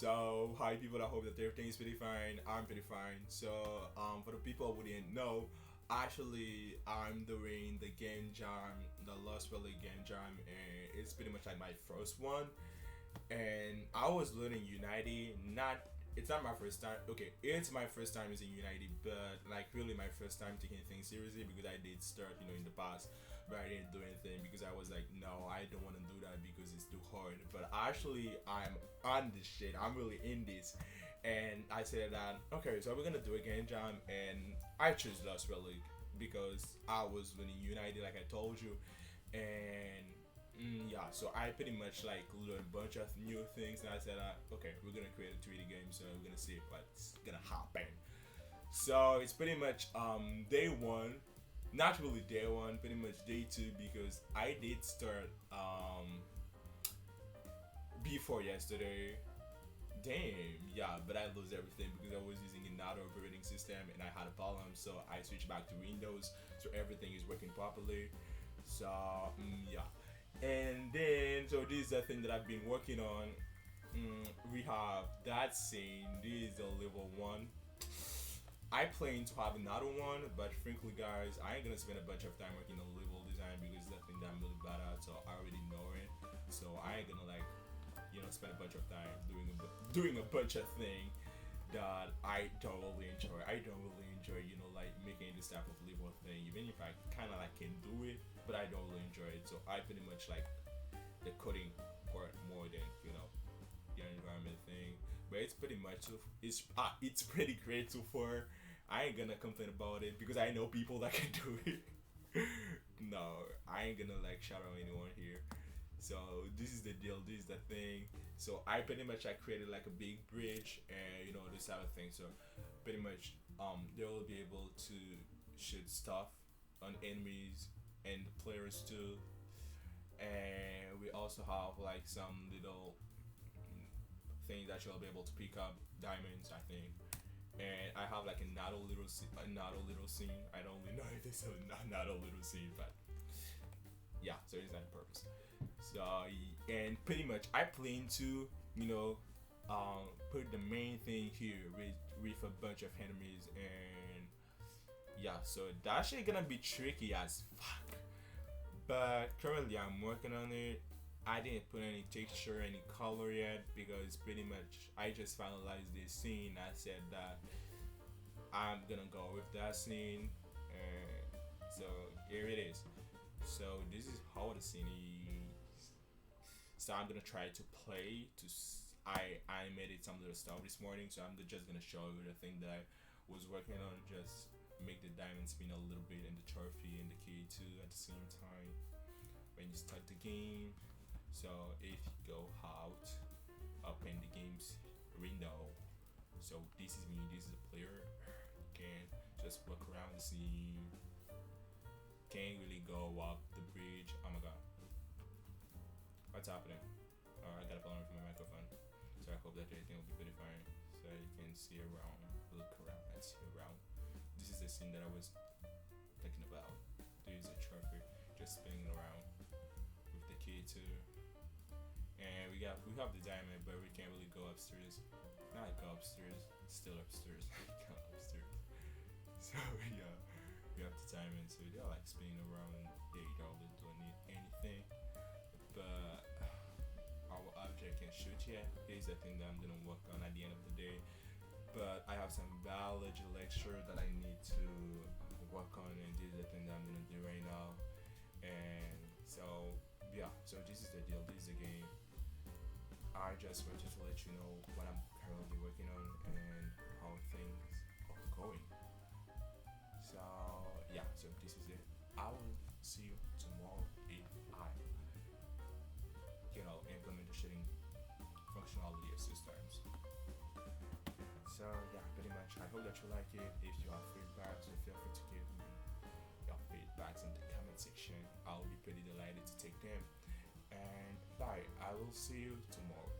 So, hi people, I hope that everything is pretty fine. I'm pretty fine. So, for the people who didn't know, actually, I'm doing the game jam, the Lost Relic Game Jam, and it's pretty much like my first one. And I was learning Unity. Not, it's not my first time. Okay, it's my first time using Unity, but like really my first time taking things seriously because I did start, in the past, but I didn't do anything because I was like, no, I don't want to do that because it's too hard. But actually, I'm on this shit. I'm really in this, and I said that okay, so we're gonna do a game jam, and I chose Lost Relic because I was learning Unity, like I told you, and yeah, so I pretty much like learned a bunch of new things, and I said, okay, we're gonna create a 3D game, so we're gonna see what's gonna happen. So it's pretty much day one, not really day one, pretty much day two because I did start before yesterday. Damn, yeah, but I lost everything because I was using another operating system and I had a problem, so I switched back to Windows, so everything is working properly. So yeah, and then so this is the thing that I've been working on. We have that scene. This is the level one. I plan to have another one, but frankly, guys, I ain't gonna spend a bunch of time working on level design because it's the thing that I'm really bad at. So I already know it. So I ain't gonna like, spend a bunch of time doing a bunch of things that I don't really enjoy. I don't really enjoy, like making this type of level thing. Even if I kind of like can do it, but I don't really enjoy it. So I pretty much like the coding part more than the environment thing. But it's pretty much it's pretty great so far. I ain't gonna complain about it because I know people that can do it. No, I ain't gonna like shout out anyone here. So this is the deal. This is the thing. So I pretty much I created like a big bridge and this type of thing. So pretty much they will be able to shoot stuff on enemies and the players too. And we also have like some little things that you'll be able to pick up diamonds, I think. And I have like another little scene. I don't really know if it's not a little scene, but yeah. So it's not the purpose. So and pretty much I plan to put the main thing here with a bunch of enemies, and yeah, so that shit gonna be tricky as fuck. But currently I'm working on it. I didn't put any texture, any color yet because pretty much I just finalized this scene. I said that I'm gonna go with that scene, and so here it is. So this is how the scene is. So I'm gonna try to play I animated some little stuff this morning, so I'm just gonna show you the thing that I was working on. Just make the diamond spin a little bit and the trophy and the key too at the same time when you start the game. So if you go out, open the game's window. So this is me. This is the player. Can just walk around the scene. Can't really go up the bridge. Oh my god. What's happening? I got a problem from my microphone. So I hope that everything will be pretty fine. So you can see around, look around, and see around. This is the scene that I was thinking about. There is a trophy just spinning around with the key too. And we have the diamond, but we can't really go upstairs. Not go upstairs, still upstairs. Go upstairs. So yeah, we have the diamond, so they're like spinning around. They don't really do anything. But our object can shoot yet. Here's the thing that I'm gonna work on at the end of the day. But I have some biology lecture that I need to work on, and this is the thing that I'm gonna do right now. And so yeah, so this is the deal. This is the game. I just wanted to let you know what I'm currently working on and how things are going. So yeah, so this is it. I will see you tomorrow if I implement the shitting functionality of systems. So yeah, pretty much I hope that you like it. If you have feedback, so feel free to give me your feedbacks in the comment section. I'll be pretty delighted to take them. And bye. I will see you tomorrow.